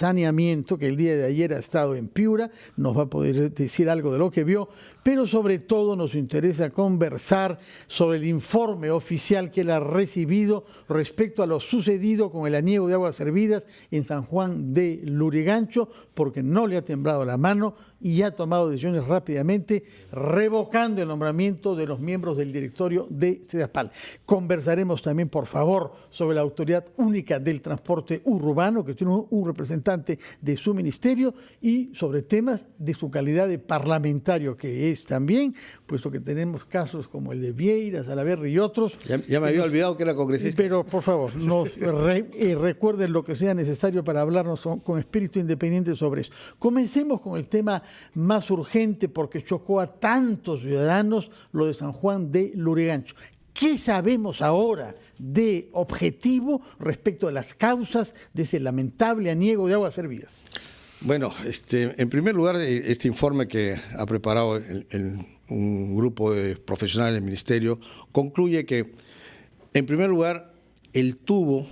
saneamiento, que el día de ayer ha estado en Piura, nos va a poder decir algo de lo que vio, pero sobre todo nos interesa conversar sobre el informe oficial que él ha recibido respecto a lo sucedido con el aniego de aguas servidas en San Juan de Lurigancho, porque no le ha temblado la mano y ha tomado decisiones rápidamente, revocando el nombramiento de los miembros del directorio de Sedapal. Conversaremos también, por favor, sobre la Autoridad Única del Transporte Urbano, que tiene un representante de su ministerio, y sobre temas de su calidad de parlamentario, que es también, puesto que tenemos casos como el de Vieira, Salaverry y otros. Ya me había olvidado que era congresista. Pero, por favor, recuerden lo que sea necesario para hablarnos con espíritu independiente sobre eso. Comencemos con el tema más urgente, porque chocó a tantos ciudadanos, lo de San Juan de Lurigancho. ¿Qué sabemos ahora de objetivo respecto a las causas de ese lamentable aniego de aguas servidas? Bueno, en primer lugar, este informe que ha preparado un grupo de profesionales del Ministerio concluye que, en primer lugar, el tubo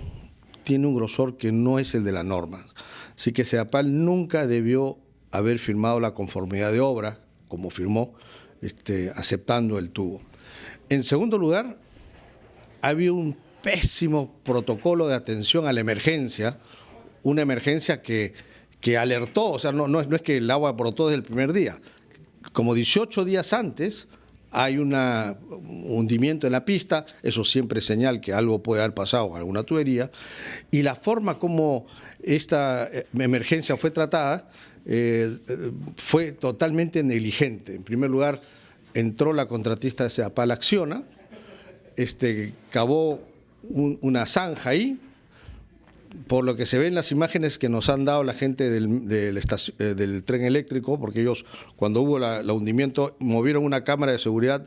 tiene un grosor que no es el de la norma. Así que Sedapal nunca debió haber firmado la conformidad de obra, como firmó, aceptando el tubo. En segundo lugar, había un pésimo protocolo de atención a la emergencia, una emergencia que alertó, o sea, no es que el agua brotó desde el primer día. Como 18 días antes hay un hundimiento en la pista, eso siempre es señal que algo puede haber pasado con alguna tubería, y la forma como esta emergencia fue tratada fue totalmente negligente. En primer lugar, entró la contratista de Sedapal Acciona, cavó una zanja ahí. Por lo que se ve en las imágenes que nos han dado la gente del tren eléctrico, porque ellos, cuando hubo el hundimiento, movieron una cámara de seguridad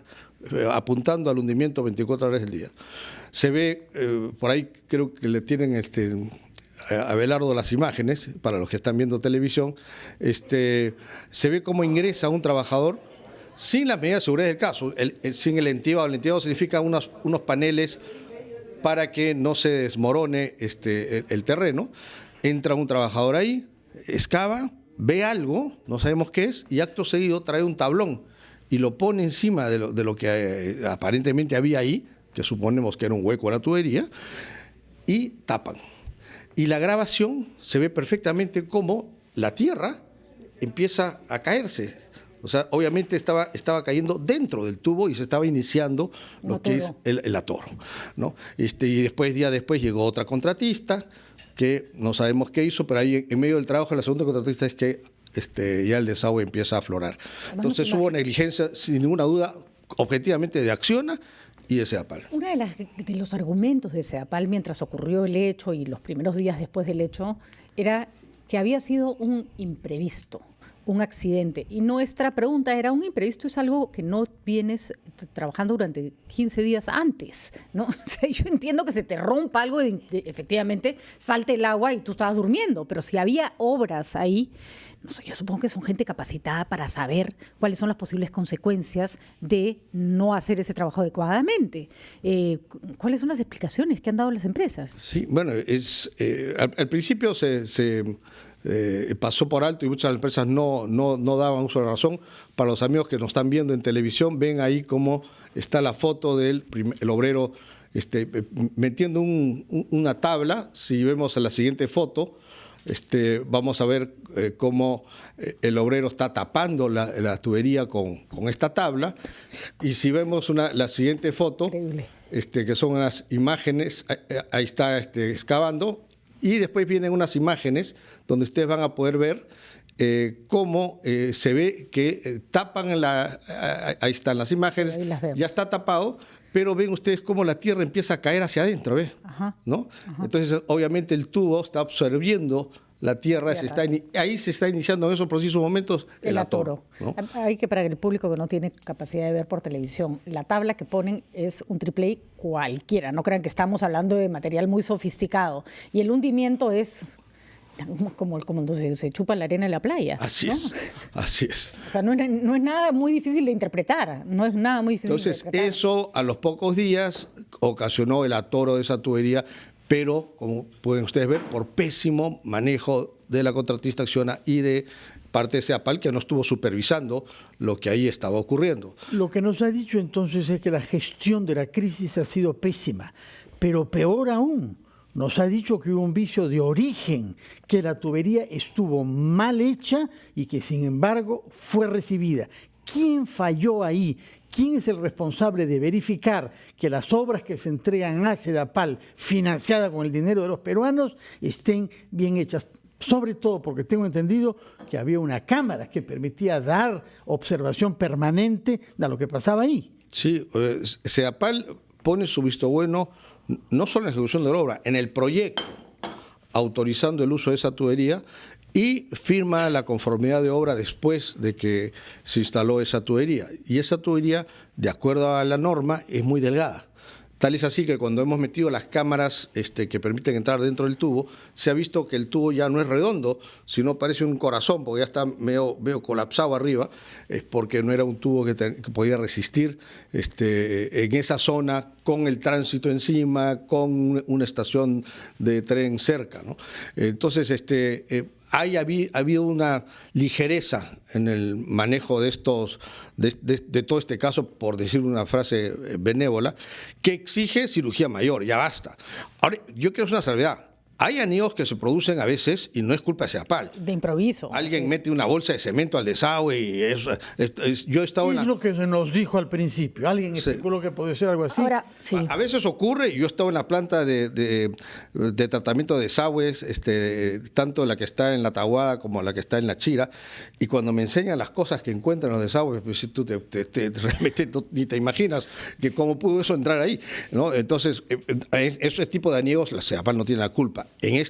apuntando al hundimiento 24 horas del día. Se ve, por ahí creo que le tienen a Abelardo las imágenes, para los que están viendo televisión, se ve cómo ingresa un trabajador sin las medidas de seguridad del caso, sin el entibado. El entibado significa unos paneles para que no se desmorone el terreno. Entra un trabajador ahí, excava, ve algo, no sabemos qué es, y acto seguido trae un tablón y lo pone encima de lo que aparentemente había ahí, que suponemos que era un hueco a la tubería, y tapan. Y la grabación se ve perfectamente cómo la tierra empieza a caerse. O sea, obviamente estaba cayendo dentro del tubo y se estaba iniciando lo que es el atoro, ¿no? Y día después llegó otra contratista que no sabemos qué hizo, pero ahí en medio del trabajo la segunda contratista es que ya el desagüe empieza a aflorar. Entonces hubo negligencia, sin ninguna duda, objetivamente de Acciona y de Sedapal. Uno de los argumentos de Sedapal mientras ocurrió el hecho y los primeros días después del hecho era que había sido un imprevisto, un accidente. Y nuestra pregunta era, un imprevisto es algo que no vienes trabajando durante 15 días antes, ¿no? O sea, yo entiendo que se te rompa algo, efectivamente salte el agua y tú estabas durmiendo, pero si había obras ahí, no sé, yo supongo que son gente capacitada para saber cuáles son las posibles consecuencias de no hacer ese trabajo adecuadamente. ¿Cuáles son las explicaciones que han dado las empresas? Sí, bueno, al principio pasó por alto y muchas empresas no daban uso de la razón. Para los amigos que nos están viendo en televisión, ven ahí cómo está la foto del el obrero metiendo una tabla. Si vemos en la siguiente foto, vamos a ver cómo el obrero está tapando la tubería con esta tabla. Y si vemos la siguiente foto, que son unas imágenes, ahí está excavando. Y después vienen unas imágenes donde ustedes van a poder ver cómo se ve que tapan ahí están las imágenes, ya está tapado, pero ven ustedes cómo la tierra empieza a caer hacia adentro, ¿ves? ¿No? Ajá. Entonces, obviamente el tubo está absorbiendo la tierra, ahí se está iniciando en esos precisos momentos el atoro, ¿no? Hay que, para el público que no tiene capacidad de ver por televisión, la tabla que ponen es un AAA cualquiera, no crean que estamos hablando de material muy sofisticado. Y el hundimiento es como se chupa la arena en la playa. Así, ¿no? Así es. O sea, no es nada muy difícil de interpretar, no es nada muy difícil de interpretar. Entonces, eso a los pocos días ocasionó el atoro de esa tubería, pero, como pueden ustedes ver, por pésimo manejo de la contratista Acciona y de parte de Ceapal, que no estuvo supervisando lo que ahí estaba ocurriendo. Lo que nos ha dicho entonces es que la gestión de la crisis ha sido pésima, pero peor aún, nos ha dicho que hubo un vicio de origen, que la tubería estuvo mal hecha y que sin embargo fue recibida. ¿Quién falló ahí? ¿Quién es el responsable de verificar que las obras que se entregan a Sedapal, financiadas con el dinero de los peruanos, estén bien hechas? Sobre todo porque tengo entendido que había una cámara que permitía dar observación permanente de lo que pasaba ahí. Sí, Sedapal pone su visto bueno no solo en la ejecución de la obra, en el proyecto, autorizando el uso de esa tubería y firma la conformidad de obra después de que se instaló esa tubería. Y esa tubería, de acuerdo a la norma, es muy delgada. Tal es así que cuando hemos metido las cámaras que permiten entrar dentro del tubo, se ha visto que el tubo ya no es redondo, sino parece un corazón, porque ya está medio colapsado arriba, es porque no era un tubo que podía resistir en esa zona con el tránsito encima, con una estación de tren cerca, ¿no? Entonces, había una ligereza en el manejo de todo este caso, por decir una frase benévola, que exige cirugía mayor, ya basta. Ahora, yo quiero hacer una salvedad. Hay anillos que se producen a veces y no es culpa de Sedapal. De improviso. Alguien mete una bolsa de cemento al desagüe y yo he estado Es lo que se nos dijo al principio. Alguien especuló que puede ser algo así. Ahora, sí. A veces ocurre, yo he estado en la planta de tratamiento de desagües, tanto la que está en la Tahuada como la que está en la Chira, y cuando me enseñan las cosas que encuentran en los desagües, pues tú realmente ni te imaginas que cómo pudo eso entrar ahí, ¿no? Entonces, ese tipo de anillos, la Sedapal no tiene la culpa. En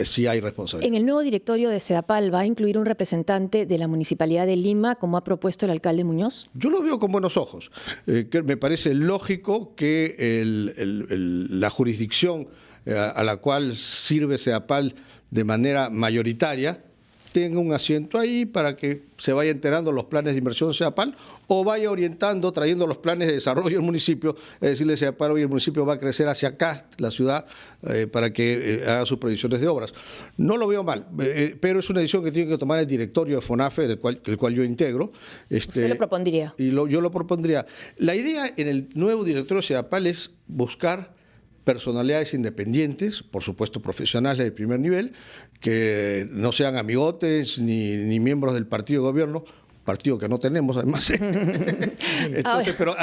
sí hay responsabilidad. En el nuevo directorio de Sedapal, ¿va a incluir un representante de la Municipalidad de Lima, como ha propuesto el alcalde Muñoz? Yo lo veo con buenos ojos. Que me parece lógico que la jurisdicción a la cual sirve Sedapal de manera mayoritaria tenga un asiento ahí para que se vaya enterando los planes de inversión de Sedapal o vaya orientando, trayendo los planes de desarrollo del municipio, es decirle a Sedapal, hoy el municipio va a crecer hacia acá, la ciudad, para que haga sus previsiones de obras. No lo veo mal, pero es una decisión que tiene que tomar el directorio de FONAFE, el cual yo integro. ¿Usted lo propondría? Y yo lo propondría. La idea en el nuevo directorio de Sedapal es buscar personalidades independientes, por supuesto profesionales de primer nivel, que no sean amigotes ni miembros del partido de gobierno, partido que no tenemos además. Entonces, pero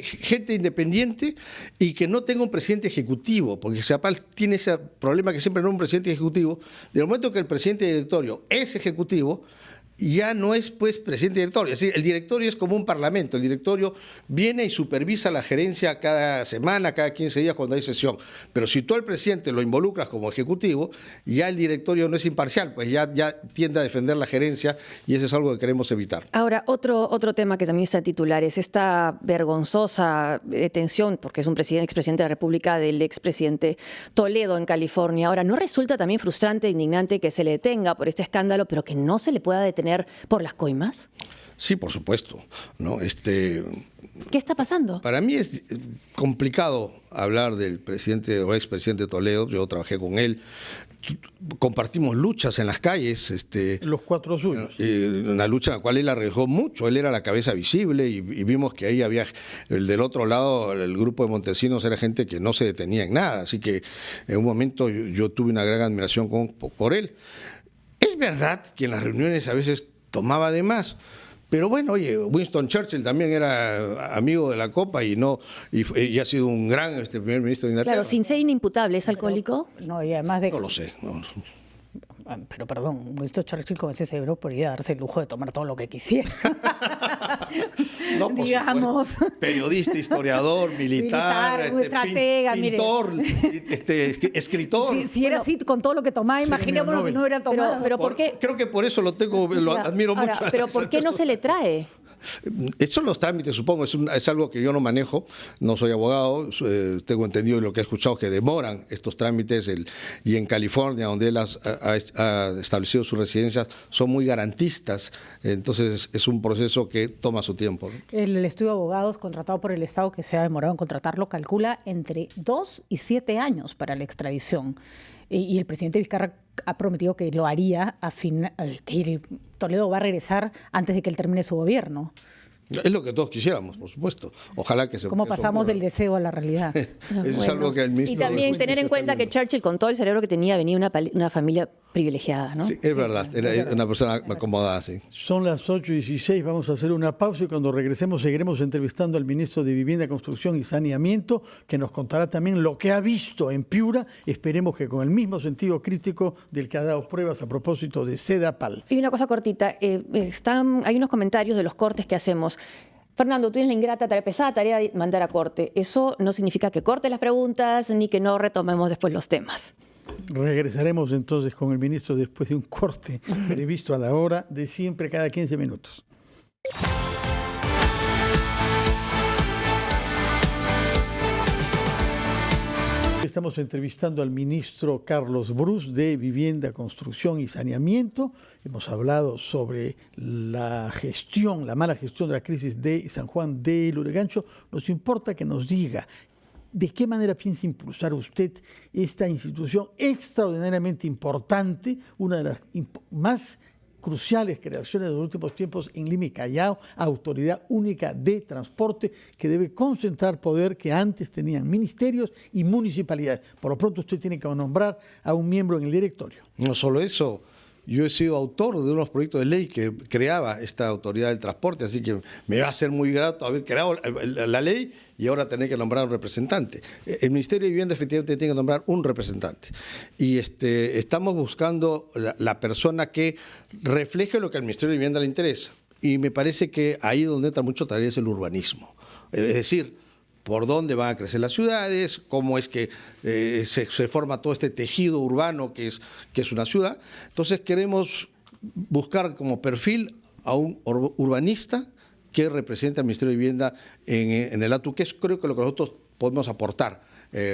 gente independiente y que no tenga un presidente ejecutivo, porque Sedapal tiene ese problema que siempre no es un presidente ejecutivo. Del momento que el presidente de directorio es ejecutivo, ya no es pues presidente directorio, es decir, el directorio es como un parlamento, el directorio viene y supervisa la gerencia cada semana, cada 15 días cuando hay sesión, pero si tú al presidente lo involucras como ejecutivo, ya el directorio no es imparcial, pues ya tiende a defender la gerencia y eso es algo que queremos evitar. Ahora, otro tema que también está en titulares, esta vergonzosa detención, porque es un expresidente de la República, del expresidente Toledo en California. Ahora, ¿no resulta también frustrante e indignante que se le detenga por este escándalo, pero que no se le pueda detener por las coimas? Sí, por supuesto, ¿no? ¿Qué está pasando? Para mí es complicado hablar del presidente o expresidente Toledo. Yo trabajé con él, compartimos luchas en las calles. Los cuatro suyos. Una lucha en la cual él arriesgó mucho. Él era la cabeza visible y vimos que ahí había, del otro lado, el grupo de Montesinos era gente que no se detenía en nada. Así que en un momento yo tuve una gran admiración por él. Es verdad que en las reuniones a veces tomaba de más, pero bueno, oye, Winston Churchill también era amigo de la copa y ha sido un gran primer ministro de Inglaterra. Claro, sin ser inimputable, ¿es alcohólico? No, y además de... No lo sé. No. Pero perdón, Winston Churchill con ese cerebro podría darse el lujo de tomar todo lo que quisiera. No, digamos. Periodista, historiador, militar, estratega, pintor, escritor. Si era así con todo lo que tomaba, imaginémonos si no hubiera tomado. Pero ¿por qué? Creo que por eso lo admiro mucho. Pero ¿por qué no se le trae? Esos son los trámites, supongo, es algo que yo no manejo, no soy abogado, tengo entendido y lo que he escuchado que demoran estos trámites y en California, donde él ha establecido su residencia, son muy garantistas, entonces es un proceso que toma su tiempo, ¿no? El estudio de abogados contratado por el Estado, que se ha demorado en contratarlo, calcula entre 2 y 7 años para la extradición. Y el presidente Vizcarra ha prometido que lo haría que Toledo va a regresar antes de que él termine su gobierno. Es lo que todos quisiéramos, por supuesto. Ojalá que se ¿Cómo pasamos del deseo a la realidad? Eso es algo que el ministro y también de tener en Justicia cuenta que Churchill, con todo el cerebro que tenía, venía una familia privilegiada, ¿no? Sí, es verdad, era una persona acomodada, sí. Son las 8:16, vamos a hacer una pausa y cuando regresemos seguiremos entrevistando al ministro de Vivienda, Construcción y Saneamiento, que nos contará también lo que ha visto en Piura. Esperemos que con el mismo sentido crítico del que ha dado pruebas a propósito de Sedapal. Y una cosa cortita, hay unos comentarios de los cortes que hacemos. Fernando, tú tienes la ingrata, pesada tarea de mandar a corte. Eso no significa que corte las preguntas ni que no retomemos después los temas. Regresaremos entonces con el ministro después de un corte previsto a la hora de siempre, cada 15 minutos. Estamos entrevistando al ministro Carlos Brus de Vivienda, Construcción y Saneamiento. Hemos hablado sobre la mala gestión de la crisis de San Juan de Lurigancho. Nos importa que nos diga de qué manera piensa impulsar usted esta institución extraordinariamente importante, una de las más cruciales creaciones de los últimos tiempos en Lima y Callao, Autoridad Única de Transporte, que debe concentrar poder que antes tenían ministerios y municipalidades. Por lo pronto usted tiene que nombrar a un miembro en el directorio. No solo eso, yo he sido autor de unos proyectos de ley que creaba esta Autoridad del Transporte, así que me va a ser muy grato haber creado la ley y ahora tener que nombrar un representante. El Ministerio de Vivienda efectivamente tiene que nombrar un representante. Y estamos buscando la persona que refleje lo que al Ministerio de Vivienda le interesa. Y me parece que ahí donde entra mucho tarea es el urbanismo. Es decir, por dónde van a crecer las ciudades, cómo es que se forma todo este tejido urbano que es una ciudad. Entonces queremos buscar como perfil a un urbanista que represente al Ministerio de Vivienda en el ATU, que es creo que lo que nosotros podemos aportar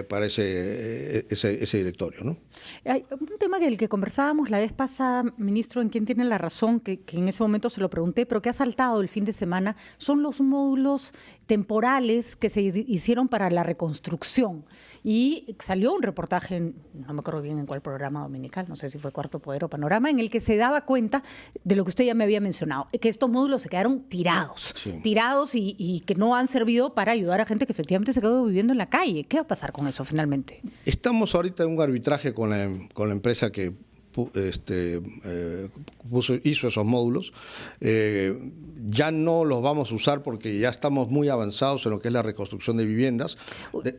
para ese directorio, ¿no? Hay un tema del que conversábamos la vez pasada, ministro, en quien tiene la razón, que en ese momento se lo pregunté, pero que ha saltado el fin de semana, son los módulos temporales que se hicieron para la reconstrucción. Y salió un reportaje, no me acuerdo bien en cuál programa dominical, no sé si fue Cuarto Poder o Panorama, en el que se daba cuenta de lo que usted ya me había mencionado, que estos módulos se quedaron tirados, y que no han servido para ayudar a gente que efectivamente se quedó viviendo en la calle. ¿Qué va a pasar con eso finalmente? Estamos ahorita en un arbitraje con la empresa que hizo esos módulos. Ya no los vamos a usar porque ya estamos muy avanzados en lo que es la reconstrucción de viviendas.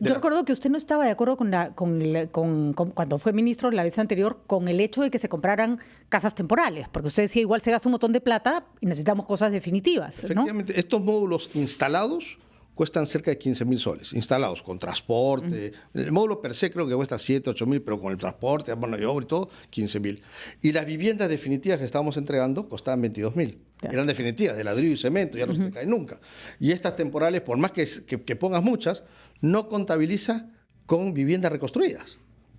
Yo recuerdo que usted no estaba de acuerdo cuando fue ministro la vez anterior con el hecho de que se compraran casas temporales, porque usted decía igual se gasta un montón de plata y necesitamos cosas definitivas, ¿no? Efectivamente, estos módulos instalados cuestan cerca de 15.000 soles, instalados con transporte. El módulo per se creo que cuesta 7, 8.000, pero con el transporte, mano de obra y todo, 15.000. Y las viviendas definitivas que estábamos entregando costaban 22.000. Eran definitivas, de ladrillo y cemento, ya no se te caen nunca. Y estas temporales, por más que pongas muchas, no contabiliza con viviendas reconstruidas.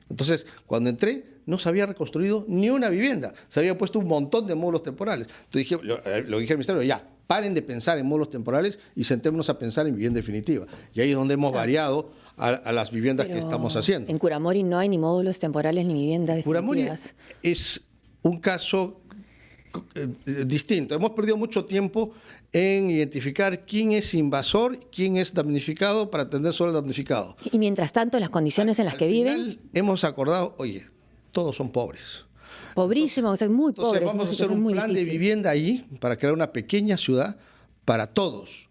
Entonces, cuando entré, no se había reconstruido ni una vivienda. Se había puesto un montón de módulos temporales. Entonces lo dije al ministerio, ya, paren de pensar en módulos temporales y sentémonos a pensar en vivienda definitiva. Y ahí es donde hemos variado a las viviendas que estamos haciendo. En Curamori no hay ni módulos temporales ni viviendas Curamori definitivas. Es un caso distinto. Hemos perdido mucho tiempo en identificar quién es invasor, quién es damnificado para atender solo al damnificado. Y mientras tanto, en las condiciones en las que viven, hemos acordado, oye, todos son pobres. pobrísimos, o sea, muy pobres. Entonces vamos a hacer un plan de vivienda ahí para crear una pequeña ciudad para todos.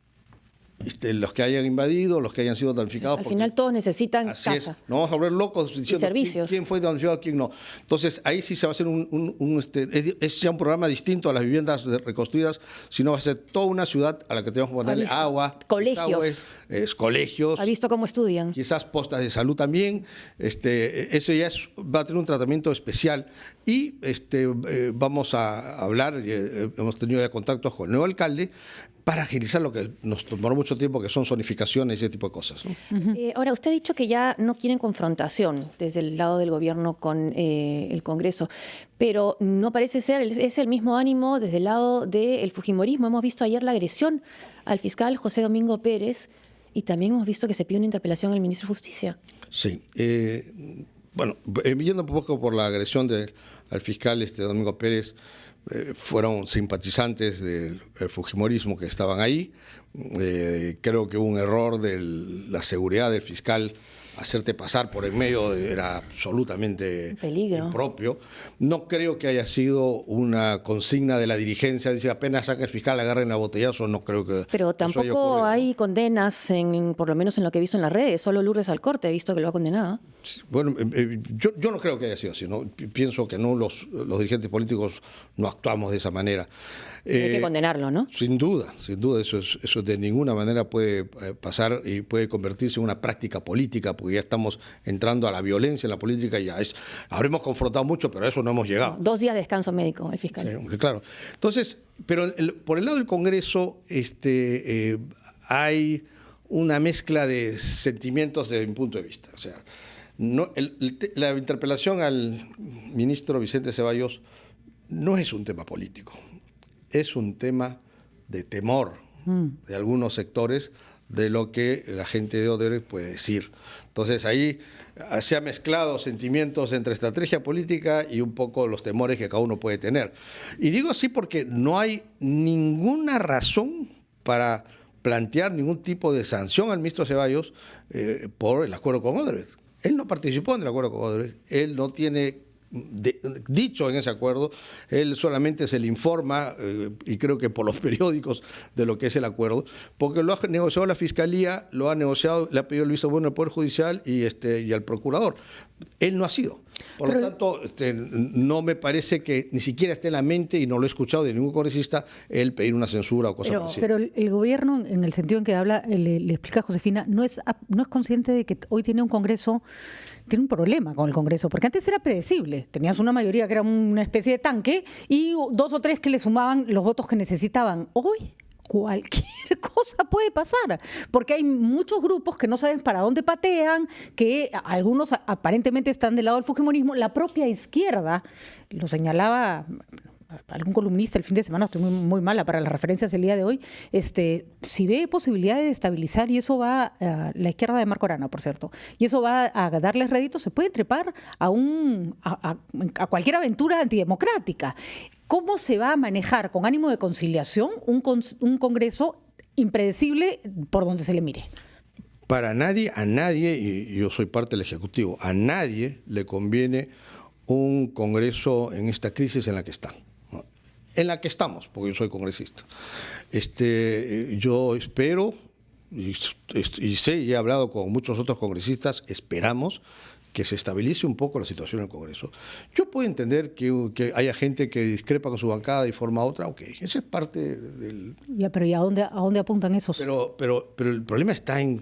Los que hayan invadido, los que hayan sido damnificados. Al final todos necesitan así casa. Es. No vamos a volver locos diciendo servicios. quién fue damnificado, quién no. Entonces ahí sí se va a hacer es ya un programa distinto a las viviendas reconstruidas, sino va a ser toda una ciudad a la que tenemos que ponerle agua, colegios. Colegios. ¿Ha visto cómo estudian? Quizás postas de salud también. Eso ya va a tener un tratamiento especial. Y vamos a hablar, hemos tenido ya contactos con el nuevo alcalde, para agilizar lo que nos tomó mucho tiempo, que son zonificaciones y ese tipo de cosas, ¿no? Ahora, usted ha dicho que ya no quieren confrontación desde el lado del gobierno con el Congreso, pero no parece ser, es el mismo ánimo desde el lado del fujimorismo. Hemos visto ayer la agresión al fiscal José Domingo Pérez y también hemos visto que se pide una interpelación al ministro de Justicia. Sí. Bueno, yendo un poco por la agresión al fiscal Domingo Pérez, fueron simpatizantes del fujimorismo que estaban ahí. Creo que hubo un error de la seguridad del fiscal. Hacerte pasar por en medio era absolutamente impropio. No creo que haya sido una consigna de la dirigencia, dice apenas saca el fiscal, agarren la botellazo, no creo que... Pero tampoco hay condenas, por lo menos en lo que he visto en las redes, solo Lourdes Alcorte he visto que lo ha condenado. Bueno, yo no creo que haya sido así, ¿no? Pienso que no los dirigentes políticos no actuamos de esa manera. Hay que condenarlo, ¿no? Sin duda, eso de ninguna manera puede pasar y puede convertirse en una práctica política, porque ya estamos entrando a la violencia en la política, habremos confrontado mucho, pero a eso no hemos llegado. 2 días de descanso médico, el fiscal. Sí, claro. Entonces, pero por el lado del Congreso hay una mezcla de sentimientos desde mi punto de vista. O sea, la interpelación al ministro Vicente Ceballos no es un tema político. Es un tema de temor de algunos sectores de lo que la gente de Odebrecht puede decir. Entonces ahí se han mezclado sentimientos entre estrategia política y un poco los temores que cada uno puede tener. Y digo así porque no hay ninguna razón para plantear ningún tipo de sanción al ministro Ceballos por el acuerdo con Odebrecht. Él no participó en el acuerdo con Odebrecht, él no tiene dicho en ese acuerdo, él solamente se le informa, y creo que por los periódicos, de lo que es el acuerdo, porque lo ha negociado la Fiscalía, lo ha negociado, le ha pedido el visto bueno al Poder Judicial y al Procurador. Él no ha sido. Por lo tanto, no me parece que ni siquiera esté en la mente, y no lo he escuchado de ningún congresista, él pedir una censura o cosas así. Pero el gobierno, en el sentido en que habla, le explica a Josefina, no es consciente de que hoy tiene un Congreso, tiene un problema con el Congreso, porque antes era predecible. Tenías una mayoría que era una especie de tanque y 2 o 3 que le sumaban los votos que necesitaban. Hoy cualquier cosa puede pasar, porque hay muchos grupos que no saben para dónde patean, que algunos aparentemente están del lado del fujimorismo. La propia izquierda, lo señalaba algún columnista el fin de semana, estoy muy mala para las referencias del día de hoy, si ve posibilidad de estabilizar, y eso va a la izquierda de Marco Arana, por cierto, y eso va a darles réditos, se puede trepar a cualquier aventura antidemocrática. ¿Cómo se va a manejar con ánimo de conciliación un Congreso impredecible por donde se le mire? Para nadie, a nadie, y yo soy parte del Ejecutivo, a nadie le conviene un Congreso en esta crisis en la que están. En la que estamos, porque yo soy congresista. Yo espero, y sé, y he hablado con muchos otros congresistas, esperamos que se estabilice un poco la situación en el Congreso. Yo puedo entender que haya gente que discrepa con su bancada y forma otra, ok, esa es parte del... Pero ¿y a dónde apuntan esos? Pero el problema está en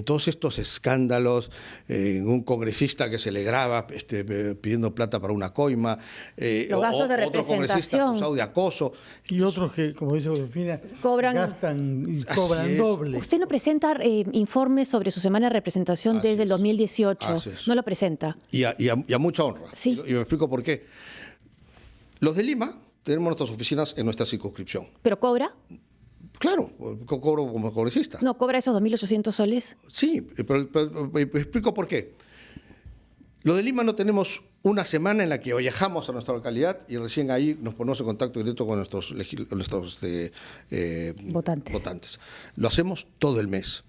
todos estos escándalos, en un congresista que se le graba pidiendo plata para una coima, los gastos de otro congresista acusado de acoso. Y otros que, como dice Josefina, gastan y cobran doble. Usted no presenta informes sobre su semana de representación desde el 2018. No lo presenta. Y a mucha honra. Sí. Y me explico por qué. Los de Lima tenemos nuestras oficinas en nuestra circunscripción. ¿Pero cobra? Claro, cobro como congresista. ¿No cobra esos 2.800 soles? Sí, pero me explico por qué. Los de Lima no tenemos una semana en la que viajamos a nuestra localidad y recién ahí nos ponemos en contacto directo con nuestros votantes. Lo hacemos todo el mes.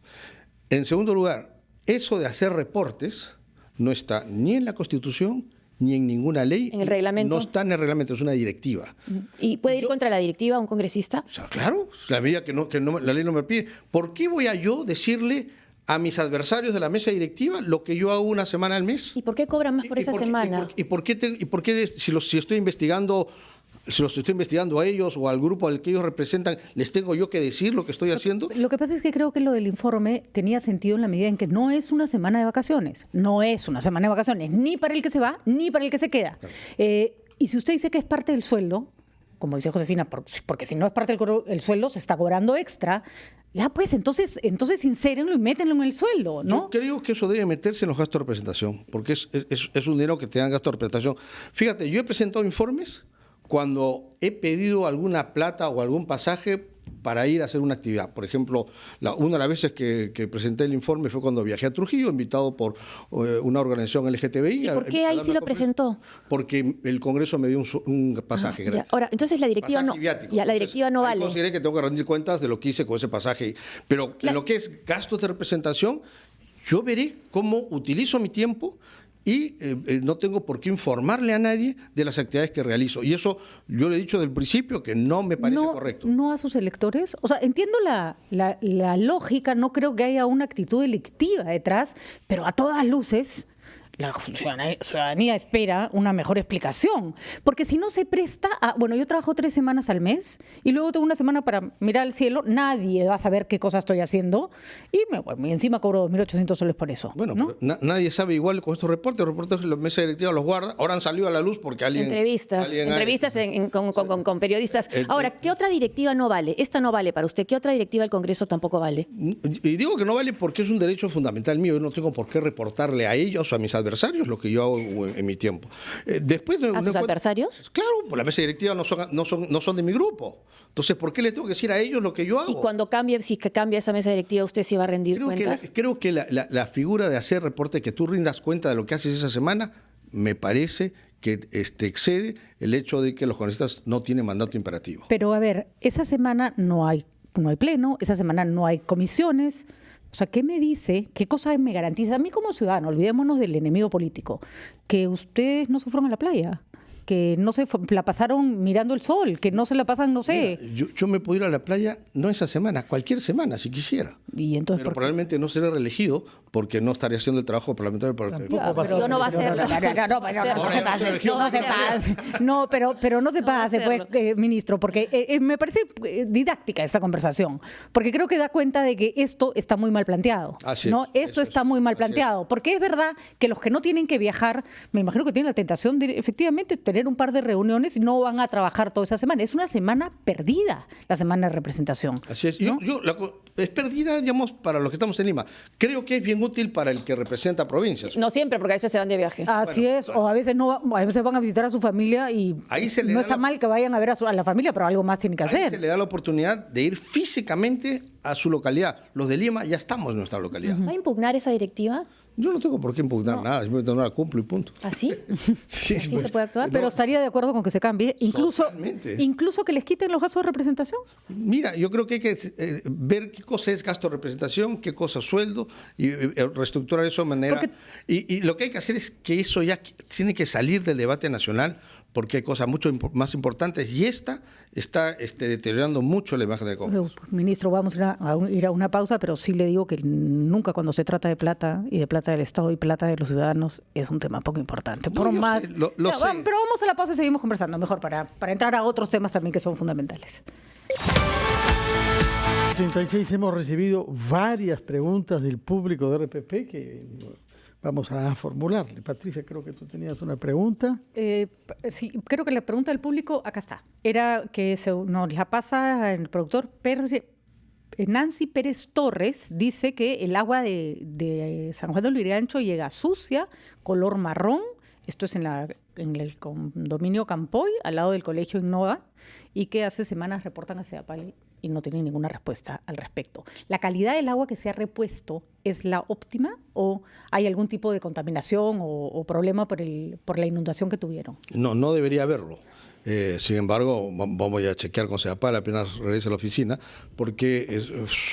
En segundo lugar, eso de hacer reportes no está ni en la Constitución ni en ninguna ley. ¿En el reglamento? No está en el reglamento, es una directiva. ¿Y puede ir contra la directiva un congresista? O sea, claro, la medida que la ley no me pide. ¿Por qué voy a yo decirle a mis adversarios de la mesa directiva lo que yo hago una semana al mes? ¿Y por qué cobran más por esa semana? ¿Y por qué si estoy investigando... Si los estoy investigando a ellos o al grupo al que ellos representan, ¿les tengo yo que decir lo que estoy haciendo? Lo que pasa es que creo que lo del informe tenía sentido en la medida en que no es una semana de vacaciones. No es una semana de vacaciones, ni para el que se va, ni para el que se queda. Claro. Y si usted dice que es parte del sueldo, como dice Josefina, porque si no es parte del sueldo, se está cobrando extra. Ya, pues, entonces sincérenlo y métenlo en el sueldo, ¿no? Yo creo que eso debe meterse en los gastos de representación, porque es un dinero que te dan gasto de representación. Fíjate, yo he presentado informes cuando he pedido alguna plata o algún pasaje para ir a hacer una actividad. Por ejemplo, una de las veces que presenté el informe fue cuando viajé a Trujillo, invitado por una organización LGTBI. ¿Y por qué ahí sí lo presentó? Porque el Congreso me dio un pasaje gratis. Ahora, entonces la directiva no, la directiva no vale. Consideré que tengo que rendir cuentas de lo que hice con ese pasaje. Pero en lo que es gastos de representación, yo veré cómo utilizo mi tiempo y no tengo por qué informarle a nadie de las actividades que realizo. Y eso yo le he dicho desde el principio que no me parece correcto. ¿No a sus electores? O sea, entiendo la lógica, no creo que haya una actitud delictiva detrás, pero a todas luces la ciudadanía espera una mejor explicación, porque si no se presta a... Bueno, yo trabajo 3 semanas al mes y luego tengo una semana para mirar al cielo, nadie va a saber qué cosa estoy haciendo y encima cobro 2.800 soles por eso. Bueno, ¿no? pero nadie sabe igual con estos reportes. Los reportes la mesa directiva los guarda, ahora han salido a la luz porque alguien... Entrevistas con periodistas. Ahora, ¿qué otra directiva no vale? Esta no vale para usted. ¿Qué otra directiva del Congreso tampoco vale? Y digo que no vale porque es un derecho fundamental mío. Yo no tengo por qué reportarle a ellos o a mis adversarios lo que yo hago en mi tiempo. ¿A sus adversarios? Claro, pues la mesa directiva no son de mi grupo. Entonces, ¿por qué les tengo que decir a ellos lo que yo hago? Y cuando si cambia esa mesa directiva, ¿usted sí va a rendir cuentas? Creo que la figura de hacer reporte, que tú rindas cuenta de lo que haces esa semana, me parece que excede el hecho de que los congresistas no tienen mandato imperativo. Pero a ver, esa semana no hay pleno, esa semana no hay comisiones. O sea, ¿qué me dice? ¿Qué cosa me garantiza? A mí como ciudadano, olvidémonos del enemigo político, que ustedes no se fueron a la playa, que no se la pasaron mirando el sol, que no se la pasan, no sé. Mira, yo me puedo ir a la playa no esa semana, cualquier semana, si quisiera. Y entonces, pero probablemente no seré reelegido porque no estaría haciendo el trabajo parlamentario. Pero no va a ser. No, pero no se pase, pues, ministro, porque me parece didáctica esta conversación, porque creo que da cuenta de que esto está muy mal planteado. Esto está muy mal planteado, porque es verdad que los que no tienen que viajar, me imagino que tienen la tentación de efectivamente tener un par de reuniones y no van a trabajar toda esa semana. Es una semana perdida, la semana de representación. Así es. ¿No? Es perdida, digamos, para los que estamos en Lima. Creo que es bien útil para el que representa provincias. No siempre, porque a veces se van de viaje. Así es, o a veces no, a veces van a visitar a su familia y no está mal que vayan a ver a la familia, pero algo más tienen que hacer. Se le da la oportunidad de ir físicamente a su localidad. Los de Lima ya estamos en nuestra localidad. ¿Va a impugnar esa directiva? Yo no tengo por qué impugnar nada, simplemente no la cumplo y punto. ¿Así? Sí, ¿Así se puede actuar? Pero estaría de acuerdo con que se cambie, incluso que les quiten los gastos de representación. Mira, yo creo que hay que ver qué cosa es gasto de representación, qué cosa es sueldo, y reestructurar eso de manera... Y lo que hay que hacer es que eso ya tiene que salir del debate nacional, porque hay cosas mucho más importantes y esta está deteriorando mucho la imagen del Congreso. Ministro, vamos a ir a una pausa, pero sí le digo que nunca cuando se trata de plata y de plata del Estado y plata de los ciudadanos es un tema poco importante. Pero vamos a la pausa y seguimos conversando mejor para entrar a otros temas también que son fundamentales. 36 hemos recibido varias preguntas del público de RPP que vamos a formularle. Patricia, creo que tú tenías una pregunta. Sí, creo que la pregunta del público, acá está. Era que nos la pasa el productor Nancy Pérez Torres, dice que el agua de San Juan de Lurigancho llega sucia, color marrón. Esto es en el condominio Campoy, al lado del colegio Innova, y que hace semanas reportan a CEDAPAL y no tienen ninguna respuesta al respecto. ¿La calidad del agua que se ha repuesto es la óptima o hay algún tipo de contaminación o problema por la inundación que tuvieron? No debería haberlo. Sin embargo, vamos a chequear con CEDAPAL apenas regrese a la oficina, porque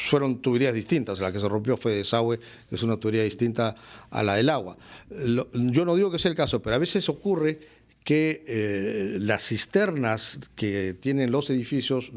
fueron tuberías distintas. La que se rompió fue de desagüe, que es una tubería distinta a la del agua. Yo no digo que sea el caso, pero a veces ocurre que las cisternas que tienen los edificios,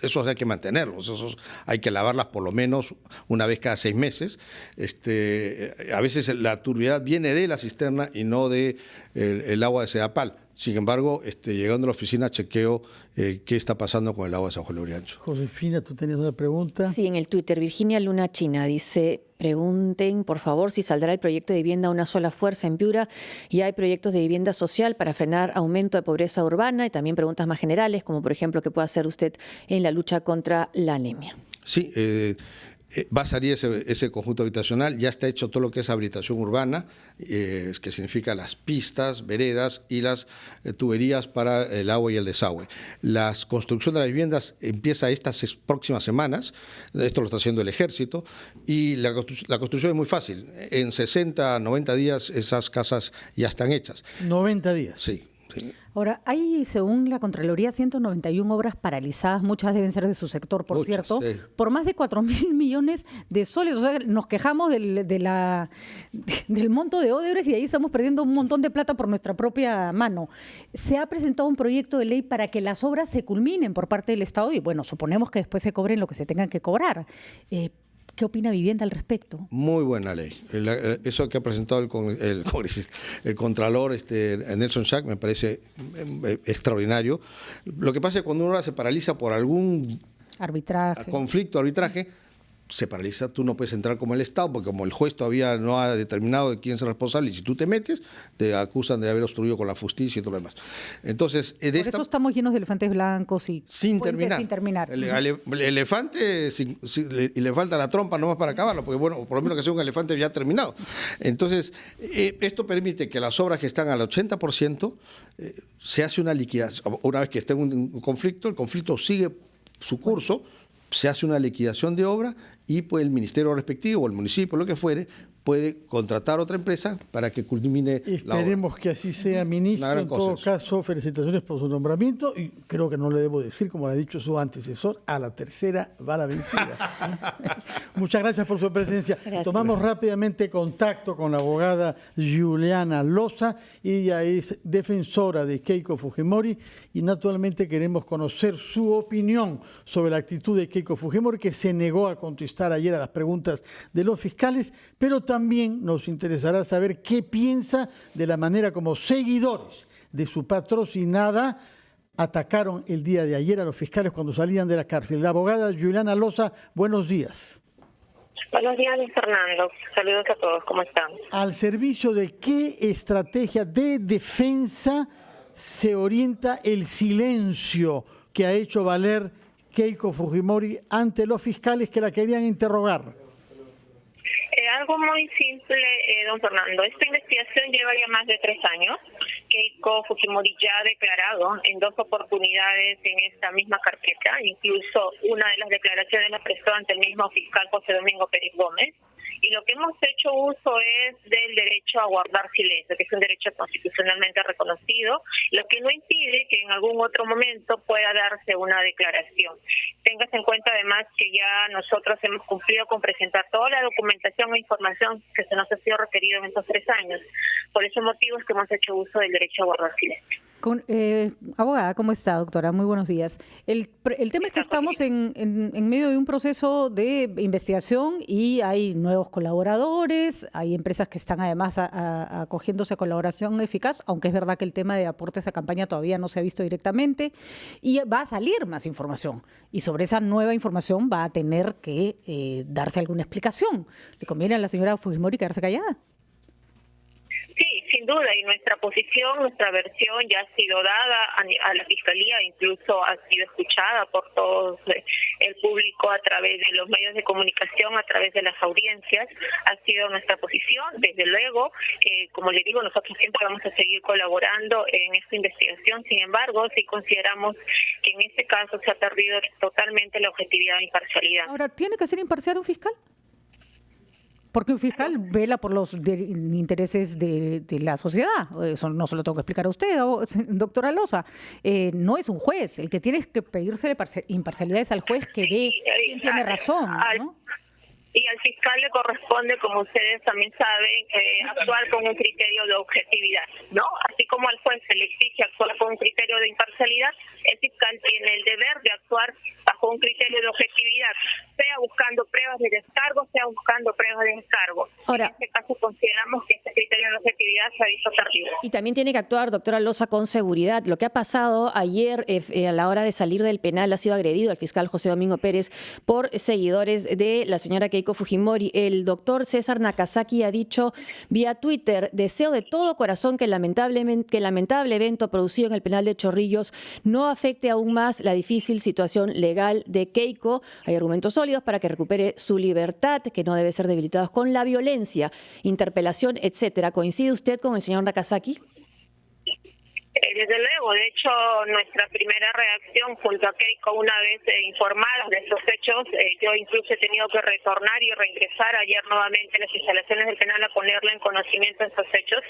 esos hay que mantenerlos, esos hay que lavarlas por lo menos una vez cada 6 meses. A veces la turbiedad viene de la cisterna y no de el agua de CEDAPAL. Sin embargo, llegando a la oficina chequeo qué está pasando con el agua de San Juan de Lurigancho. Josefina, tú tenías una pregunta. Sí, en el Twitter, Virginia Luna China dice: pregunten, por favor, si saldrá el proyecto de vivienda Una Sola Fuerza en Piura y hay proyectos de vivienda social para frenar aumento de pobreza urbana, y también preguntas más generales, como por ejemplo, ¿qué puede hacer usted en la lucha contra la anemia? Sí, Va a salir ese conjunto habitacional, ya está hecho todo lo que es habilitación urbana, que significa las pistas, veredas y las tuberías para el agua y el desagüe. La construcción de las viviendas empieza estas próximas semanas, esto lo está haciendo el Ejército, y la construcción es muy fácil. En 60, 90 días esas casas ya están hechas. 90 días. Sí. Ahora, hay, según la Contraloría, 191 obras paralizadas, muchas deben ser de su sector, por cierto, sí, por más de 4.000 millones de soles. O sea, nos quejamos del monto de Odebrecht y ahí estamos perdiendo un montón de plata por nuestra propia mano. Se ha presentado un proyecto de ley para que las obras se culminen por parte del Estado y, bueno, suponemos que después se cobren lo que se tengan que cobrar. ¿Qué opina Vivienda al respecto? Muy buena ley. Eso que ha presentado el Contralor Nelson Schack me parece extraordinario. Lo que pasa es que cuando una obra se paraliza por algún arbitraje, se paraliza, tú no puedes entrar como el Estado, porque como el juez todavía no ha determinado de quién es el responsable, y si tú te metes, te acusan de haber obstruido con la justicia y todo lo demás. Entonces, por eso estamos llenos de elefantes blancos y sin terminar. El elefante, le falta la trompa nomás para acabarlo, porque bueno, por lo menos que sea un elefante ya terminado. Entonces, esto permite que las obras que están al 80%, se hace una liquidación. Una vez que esté un conflicto, el conflicto sigue su curso, se hace una liquidación de obra y pues el ministerio respectivo o el municipio, lo que fuere, puede contratar otra empresa para que culmine la obra. Esperemos que así sea, ministro. En todo caso, felicitaciones por su nombramiento y creo que no le debo decir, como le ha dicho su antecesor, a la tercera va la vencida. Muchas gracias por su presencia. Gracias. Tomamos rápidamente contacto con la abogada Juliana Loza. Ella es defensora de Keiko Fujimori y naturalmente queremos conocer su opinión sobre la actitud de Keiko Fujimori, que se negó a contestar ayer a las preguntas de los fiscales, pero también nos interesará saber qué piensa de la manera como seguidores de su patrocinada atacaron el día de ayer a los fiscales cuando salían de la cárcel. La abogada Juliana Loza, buenos días. Buenos días, Luis Fernando. Saludos a todos. ¿Cómo están? ¿Al servicio de qué estrategia de defensa se orienta el silencio que ha hecho valer Keiko Fujimori ante los fiscales que la querían interrogar? Algo muy simple, don Fernando. Esta investigación lleva ya más de 3 años. Keiko Fujimori ya ha declarado en 2 oportunidades en esta misma carpeta. Incluso una de las declaraciones la prestó ante el mismo fiscal José Domingo Pérez Gómez. Y lo que hemos hecho uso es del derecho a guardar silencio, que es un derecho constitucionalmente reconocido, lo que no impide que en algún otro momento pueda darse una declaración. Téngase en cuenta además que ya nosotros hemos cumplido con presentar toda la documentación e información que se nos ha sido requerido en estos 3 años. Por esos motivos que hemos hecho uso del derecho a guardar silencio. Abogada, ¿cómo está, doctora? Muy buenos días. El tema es que estamos en medio de un proceso de investigación y hay nuevos colaboradores, hay empresas que están además acogiéndose a colaboración eficaz, aunque es verdad que el tema de aportes a campaña todavía no se ha visto directamente, y va a salir más información. Y sobre esa nueva información va a tener que darse alguna explicación. ¿Le conviene a la señora Fujimori quedarse callada? Sí, sin duda, y nuestra posición, nuestra versión ya ha sido dada a la Fiscalía, incluso ha sido escuchada por todo el público a través de los medios de comunicación, a través de las audiencias, ha sido nuestra posición. Desde luego, como le digo, nosotros siempre vamos a seguir colaborando en esta investigación. Sin embargo, sí consideramos que en este caso se ha perdido totalmente la objetividad e imparcialidad. Ahora, ¿tiene que ser imparcial un fiscal? Porque un fiscal vela por los intereses de la sociedad. Eso no se lo tengo que explicar a usted, doctora Loza. No es un juez. El que tiene que pedirse imparcialidad es al juez que ve quién tiene razón, ¿no? Y al fiscal le corresponde, como ustedes también saben, actuar con un criterio de objetividad, ¿no? Así como al juez se le exige actuar con un criterio de imparcialidad, el fiscal tiene el deber de actuar bajo un criterio de objetividad, sea buscando pruebas de descargo, sea buscando pruebas de descargo. Ahora, en este caso consideramos que este criterio de objetividad se ha visto perdido. Y también tiene que actuar, doctora Loza, con seguridad. Lo que ha pasado ayer a la hora de salir del penal, ha sido agredido el fiscal José Domingo Pérez por seguidores de la señora Keiko Keiko Fujimori. El doctor César Nakazaki ha dicho vía Twitter: deseo de todo corazón que el lamentable evento producido en el penal de Chorrillos no afecte aún más la difícil situación legal de Keiko. Hay argumentos sólidos para que recupere su libertad, que no debe ser debilitada con la violencia, interpelación, etcétera. ¿Coincide usted con el señor Nakazaki? Desde luego, de hecho, nuestra primera reacción junto a Keiko, una vez informadas de estos hechos, yo incluso he tenido que retornar y reingresar ayer nuevamente a las instalaciones del penal a ponerle en conocimiento de estos hechos.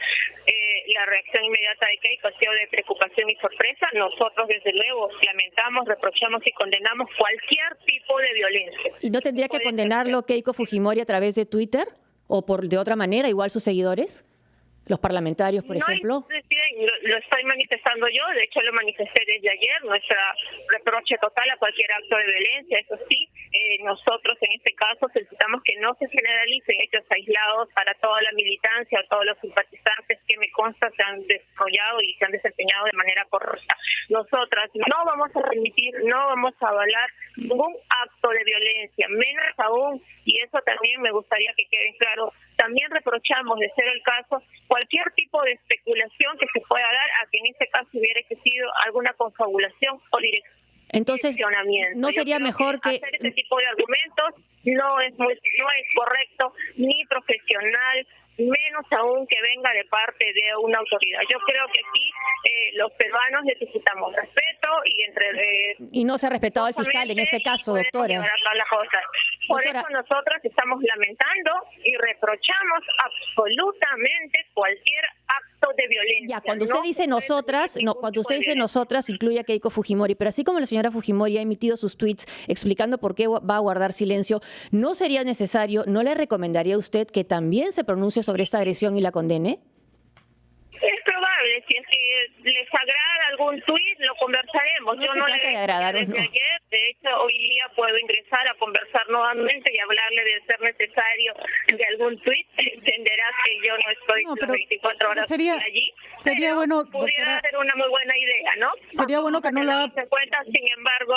La reacción inmediata de Keiko ha sido de preocupación y sorpresa. Nosotros, desde luego, lamentamos, reprochamos y condenamos cualquier tipo de violencia. ¿Y no tendría que condenarlo Keiko Fujimori a través de Twitter o de otra manera, igual sus seguidores? Los parlamentarios, por ejemplo. Lo estoy manifestando yo, de hecho lo manifesté desde ayer, nuestra reproche total a cualquier acto de violencia. Eso sí, nosotros en este caso solicitamos que no se generalicen hechos aislados para toda la militancia o todos los simpatizantes que me consta se han desarrollado y se han desempeñado de manera correcta. Nosotras no vamos a permitir, no vamos a avalar ningún acto de violencia, menos aún, y eso también me gustaría que quede claro, también reprochamos, de ser el caso, cualquier tipo de especulación que se pueda dar a que en este caso hubiera existido alguna confabulación o dirección. Entonces, ¿no sería mejor que hacer ese tipo de argumentos no es correcto ni profesional, menos aún que venga de parte de una autoridad? Yo creo que aquí los peruanos necesitamos respeto y no se ha respetado al fiscal en este caso, doctora. Por eso nosotros estamos lamentando y reprochamos absolutamente cualquier acto de violencia. Ya, cuando usted dice nosotras, incluye a Keiko Fujimori, pero así como la señora Fujimori ha emitido sus tweets explicando por qué va a guardar silencio, ¿no sería necesario, no le recomendaría a usted que también se pronuncie sobre esta agresión y la condene? Es probable, si es que les agrada algún tuit, lo conversaremos. No se trata de agradar, desde ayer, de hecho, hoy día puedo ingresar a conversar nuevamente y hablarle de ser necesario de algún tuit. Entenderás que yo no estoy las 24 horas allí. Sería bueno, pudiera ser una muy buena idea, ¿no? Sería bueno que no lo haga. Sin embargo,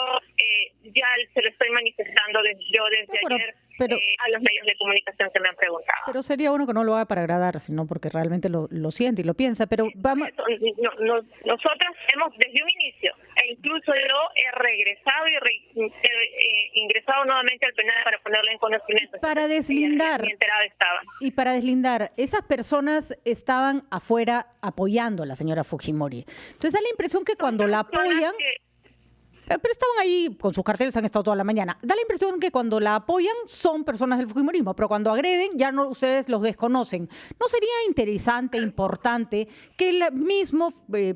ya se lo estoy manifestando desde ayer. A los medios de comunicación que me han preguntado. Pero sería bueno que no lo haga para agradar, sino porque realmente lo siente y lo piensa. Pero vamos. Nosotras hemos, desde un inicio, e incluso yo he regresado y ingresado nuevamente al penal para ponerlo en conocimiento. Para deslindar, esas personas estaban afuera apoyando a la señora Fujimori. Entonces da la impresión que cuando la apoyan. Pero estaban ahí con sus carteles, han estado toda la mañana. Da la impresión que cuando la apoyan son personas del fujimorismo, pero cuando agreden ya no, ustedes los desconocen. ¿No sería interesante, importante, que el mismo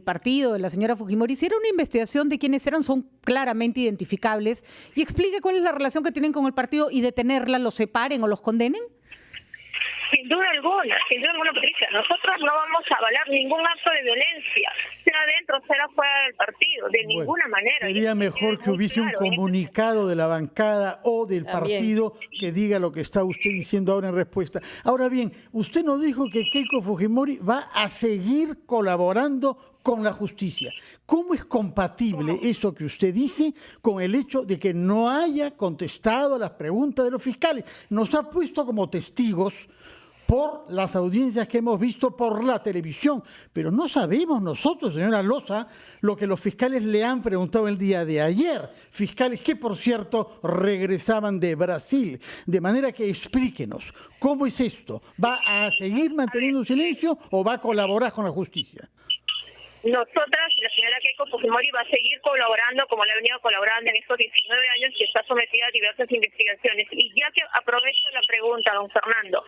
partido de la señora Fujimori hiciera una investigación de quiénes eran, son claramente identificables, y explique cuál es la relación que tienen con el partido y detenerla, los separen o los condenen? Sin duda alguna, Patricia. Nosotros no vamos a avalar ningún acto de violencia, sea dentro, sea fuera del partido, de ninguna manera. Sería mejor que hubiese un comunicado de la bancada o del partido que diga lo que está usted diciendo ahora en respuesta. Ahora bien, usted nos dijo que Keiko Fujimori va a seguir colaborando con la justicia. ¿Cómo es compatible eso que usted dice con el hecho de que no haya contestado a las preguntas de los fiscales? Nos ha puesto como testigos por las audiencias que hemos visto por la televisión, pero no sabemos nosotros, señora Loza, lo que los fiscales le han preguntado el día de ayer, fiscales que, por cierto, regresaban de Brasil. De manera que explíquenos, ¿cómo es esto? ¿Va a seguir manteniendo silencio o va a colaborar con la justicia? Nosotras y la señora Keiko Fujimori va a seguir colaborando como le ha venido colaborando en estos 19 años que está sometida a diversas investigaciones. Y ya que aprovecho la pregunta, don Fernando,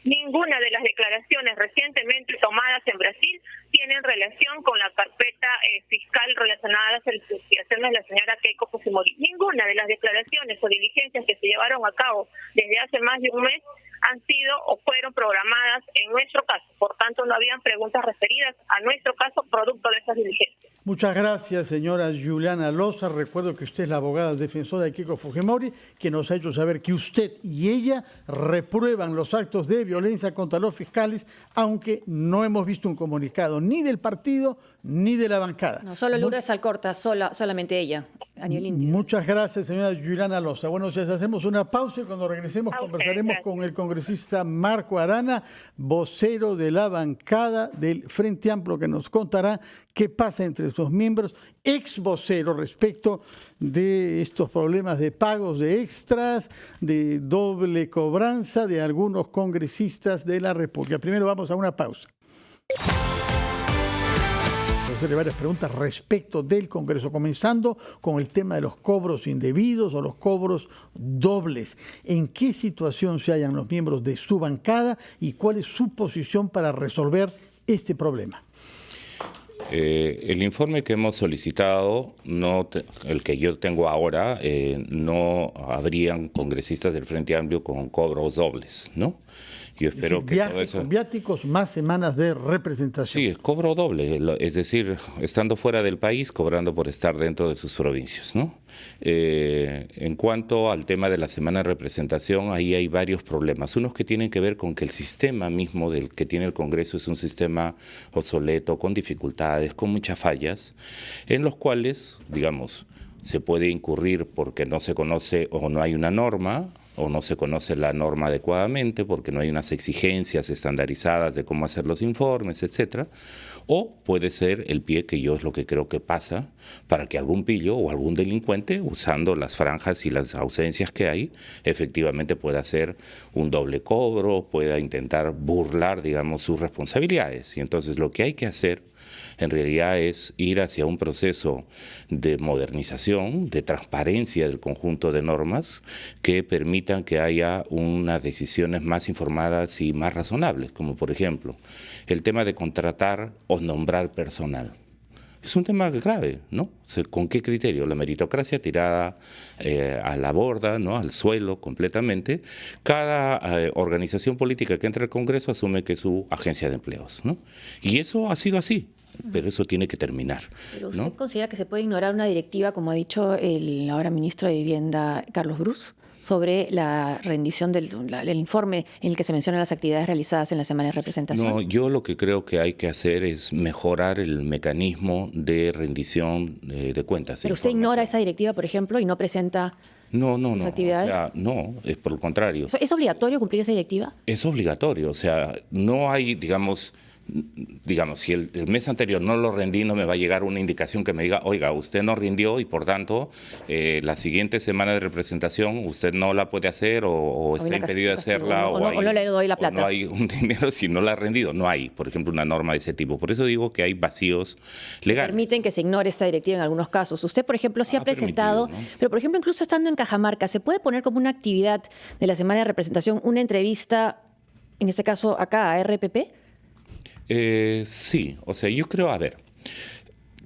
ninguna de las declaraciones recientemente tomadas en Brasil tienen relación con la carpeta fiscal relacionada a las investigaciones de la señora Keiko Fujimori. Ninguna de las declaraciones o diligencias que se llevaron a cabo desde hace más de un mes han sido o fueron programadas en nuestro caso. Por tanto, no habían preguntas referidas a nuestro caso producto de esas diligencias. Muchas gracias, señora Juliana Loza. Recuerdo que usted es la abogada defensora de Keiko Fujimori, que nos ha hecho saber que usted y ella reprueban los actos de violencia contra los fiscales, aunque no hemos visto un comunicado ni del partido ni de la bancada. No, solo Lourdes Alcorta, solamente ella, a nivel íntimo. Muchas gracias, señora Juliana Loza. Bueno, ya hacemos una pausa y cuando regresemos conversaremos con el congresista Marco Arana, vocero de la bancada del Frente Amplio, que nos contará qué pasa entre sus miembros, ex vocero, respecto de estos problemas de pagos de extras, de doble cobranza de algunos congresistas de la República. Primero vamos a una pausa. Hacerle varias preguntas respecto del Congreso, comenzando con el tema de los cobros indebidos o los cobros dobles. ¿En qué situación se hallan los miembros de su bancada y cuál es su posición para resolver este problema? El informe que hemos solicitado, el que yo tengo ahora, no habrían congresistas del Frente Amplio con cobros dobles, ¿no? Yo espero que todo eso... Con viáticos más semanas de representación. Sí, cobro doble, es decir, estando fuera del país, cobrando por estar dentro de sus provincias, ¿no? En cuanto al tema de la semana de representación, ahí hay varios problemas. Unos que tienen que ver con que el sistema mismo del que tiene el Congreso es un sistema obsoleto, con dificultades, con muchas fallas, en los cuales, digamos, se puede incurrir porque no se conoce o no hay una norma, o no se conoce la norma adecuadamente porque no hay unas exigencias estandarizadas de cómo hacer los informes, etcétera, o puede ser el pie, que yo es lo que creo que pasa, para que algún pillo o algún delincuente, usando las franjas y las ausencias que hay, efectivamente pueda hacer un doble cobro, pueda intentar burlar, digamos, sus responsabilidades. Y entonces lo que hay que hacer en realidad es ir hacia un proceso de modernización, de transparencia del conjunto de normas que permitan que haya unas decisiones más informadas y más razonables, como por ejemplo el tema de contratar o nombrar personal. Es un tema grave, ¿no? ¿Con qué criterio? La meritocracia tirada a la borda, ¿no? Al suelo completamente. Cada organización política que entra al Congreso asume que es su agencia de empleos, ¿no? Y eso ha sido así. Pero eso tiene que terminar. ¿Pero usted ¿no? considera que se puede ignorar una directiva, como ha dicho el ahora ministro de Vivienda, Carlos Brus, sobre la rendición del informe en el que se mencionan las actividades realizadas en la semana de representación? No, yo lo que creo que hay que hacer es mejorar el mecanismo de rendición de cuentas. ¿Pero usted ignora esa directiva, por ejemplo, y no presenta sus actividades? O sea, no, es por el contrario. ¿Es obligatorio cumplir esa directiva? Es obligatorio, o sea, no hay, digamos, si el mes anterior no lo rendí, no me va a llegar una indicación que me diga, oiga, usted no rindió y por tanto la siguiente semana de representación usted no la puede hacer o está impedido de hacerla o no le doy la plata. O no hay un dinero si no la ha rendido. No hay, por ejemplo, una norma de ese tipo. Por eso digo que hay vacíos legales. Permiten que se ignore esta directiva en algunos casos. Usted, por ejemplo, sí ha presentado, ¿no? Pero por ejemplo, incluso estando en Cajamarca, ¿se puede poner como una actividad de la semana de representación una entrevista, en este caso acá, a RPP? Sí, o sea, yo creo, a ver,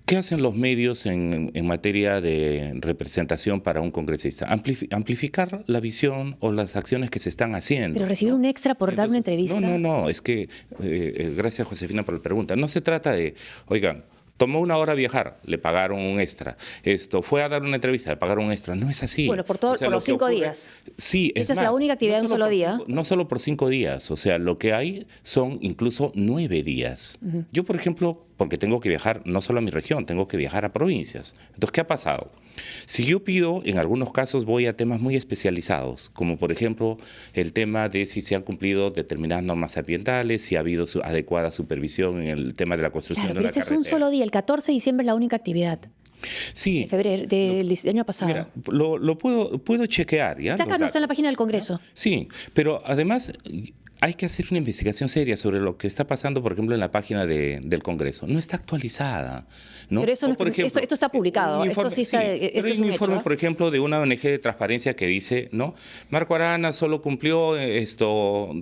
¿qué hacen los medios en materia de representación para un congresista? Amplificar la visión o las acciones que se están haciendo. Pero recibir un extra por dar una entrevista. No, es que, gracias Josefina por la pregunta, no se trata de, oigan, tomó 1 hora viajar, le pagaron un extra. Fue a dar una entrevista, le pagaron un extra. No es así. Bueno, por los 5 días. Sí, Esta es la única actividad de un solo día. No solo por 5 días. O sea, lo que hay son incluso 9 días. Yo, por ejemplo, porque tengo que viajar no solo a mi región, tengo que viajar a provincias. Entonces, ¿qué ha pasado? Si yo pido, en algunos casos voy a temas muy especializados, como por ejemplo el tema de si se han cumplido determinadas normas ambientales, si ha habido adecuada supervisión en el tema de la construcción de una carretera. Pero ese es un solo día, el 14 de diciembre es la única actividad. Sí. De febrero, del año pasado. Mira, lo puedo chequear. ¿Ya? Está acá, no está en la página del Congreso. Sí, pero además hay que hacer una investigación seria sobre lo que está pasando, por ejemplo, en la página del Congreso. No está actualizada, ¿no? Pero eso no, por ejemplo, esto está publicado. Informe, esto sí está. Sí, esto hay es un hecho, informe, ¿eh? por ejemplo, de una ONG de transparencia que dice, ¿no? Marco Arana solo cumplió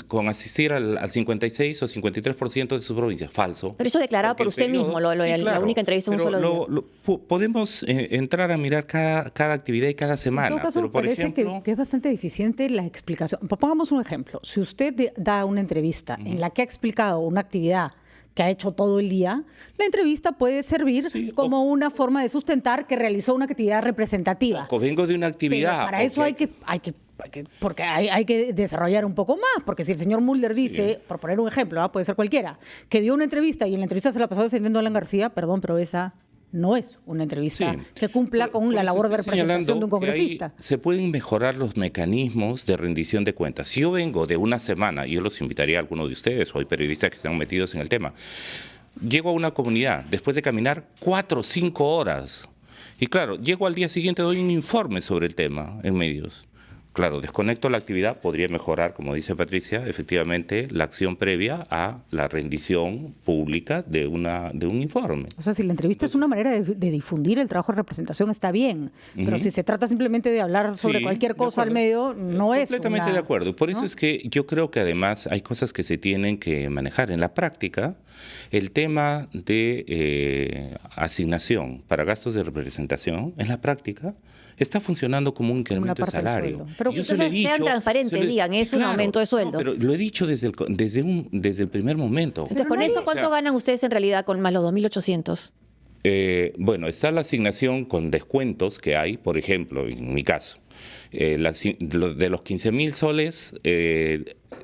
con asistir al 56 o 53% de sus provincias. Falso. Pero eso declarado por usted mismo, la única entrevista en un solo día. Podemos entrar a mirar cada actividad y cada semana. En todo caso, pero, por parece ejemplo, que es bastante deficiente la explicación. Pongamos un ejemplo. Si usted da una entrevista en la que ha explicado una actividad que ha hecho todo el día, la entrevista puede servir como una forma de sustentar que realizó una actividad representativa. Vengo de una actividad. Pero para eso hay que Porque hay que desarrollar un poco más, porque si el señor Mulder dice, por poner un ejemplo, puede ser cualquiera, que dio una entrevista y en la entrevista se la pasó defendiendo a Alan García, perdón, pero esa no es una entrevista que cumpla con la labor de representación de un congresista. Se pueden mejorar los mecanismos de rendición de cuentas. Si yo vengo de una semana, yo los invitaría a algunos de ustedes, o hay periodistas que están metidos en el tema, llego a una comunidad después de caminar 4 o 5 horas, y claro, llego al día siguiente, doy un informe sobre el tema en medios. Claro, desconecto la actividad, podría mejorar, como dice Patricia, efectivamente la acción previa a la rendición pública de un informe. O sea, si la entrevista es una manera de difundir el trabajo de representación, está bien, pero si se trata simplemente de hablar sobre cualquier cosa al medio, no es completamente de acuerdo. Por eso es que yo creo que además hay cosas que se tienen que manejar. En la práctica, el tema de asignación para gastos de representación, en la práctica, está funcionando como un incremento de salario. Pero entonces sean transparentes, digan, es un aumento de sueldo. No, pero lo he dicho desde el primer momento. Entonces, con eso, ¿cuánto ganan ustedes en realidad con más los 2.800? Bueno, está la asignación con descuentos que hay, por ejemplo, en mi caso. De los 15.000 soles,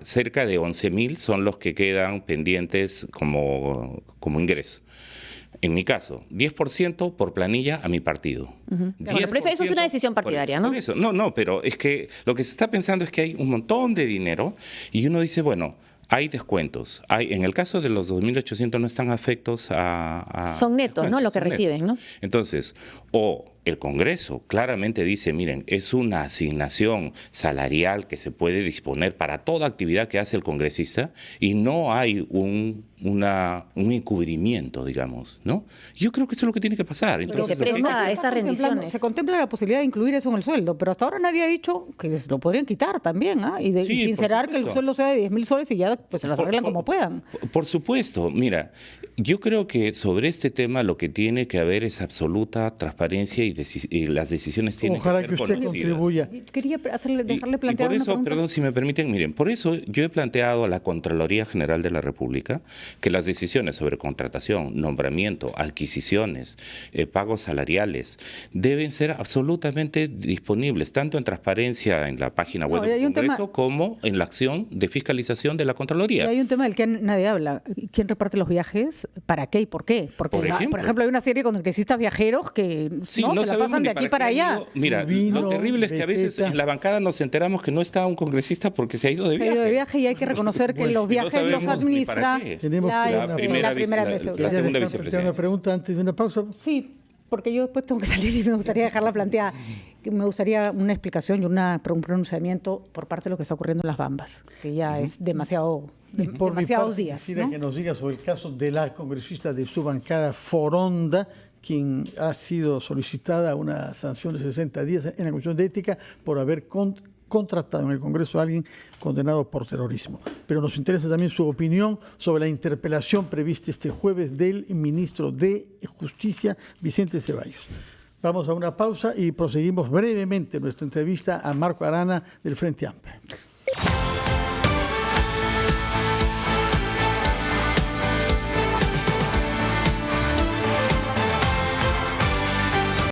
cerca de 11.000 son los que quedan pendientes como ingreso. En mi caso, 10% por planilla a mi partido. Bueno, pero eso es una decisión partidaria, ¿no? Por eso. No, pero es que lo que se está pensando es que hay un montón de dinero y uno dice, bueno, hay descuentos. En el caso de los 2.800 no están afectos a son netos, ¿no? Lo que reciben, ¿no? Entonces, el Congreso claramente dice, miren, es una asignación salarial que se puede disponer para toda actividad que hace el congresista y no hay un encubrimiento, digamos, ¿no? Yo creo que eso es lo que tiene que pasar. Entonces, se presta a estas rendiciones. Se contempla la posibilidad de incluir eso en el sueldo, pero hasta ahora nadie ha dicho que se lo podrían quitar también, y sincerar que el sueldo sea de 10.000 soles y ya pues se las arreglan como puedan. Por supuesto, mira, yo creo que sobre este tema lo que tiene que haber es absoluta transparencia y las decisiones tienen que ser conocidas. Ojalá que usted contribuya. Quería dejarle plantear por eso, una pregunta. perdón, si me permiten, miren, por eso yo he planteado a la Contraloría General de la República que las decisiones sobre contratación, nombramiento, adquisiciones, pagos salariales, deben ser absolutamente disponibles, tanto en transparencia en la página web del Congreso como en la acción de fiscalización de la Contraloría. Y hay un tema del que nadie habla. ¿Quién reparte los viajes? ¿Para qué y por qué? Porque, por ejemplo, hay una serie de congresistas viajeros que se la pasan de aquí para allá. Mira, lo terrible es que a veces en la bancada nos enteramos que no está un congresista porque se ha ido de viaje. Se ha ido de viaje y hay que reconocer que los viajes los administra la primera vicepresidenta. La segunda vicepresidenta. ¿Una pregunta antes de una pausa? Sí, porque yo después tengo que salir y me gustaría dejarla planteada. Me gustaría una explicación y un pronunciamiento por parte de lo que está ocurriendo en Las Bambas, que ya es demasiados días. Quisiera que nos diga sobre el caso de la congresista de su bancada, Foronda, quien ha sido solicitada una sanción de 60 días en la Comisión de Ética por haber contratado en el Congreso a alguien condenado por terrorismo. Pero nos interesa también su opinión sobre la interpelación prevista este jueves del ministro de Justicia, Vicente Ceballos. Vamos a una pausa y proseguimos brevemente nuestra entrevista a Marco Arana del Frente Amplio.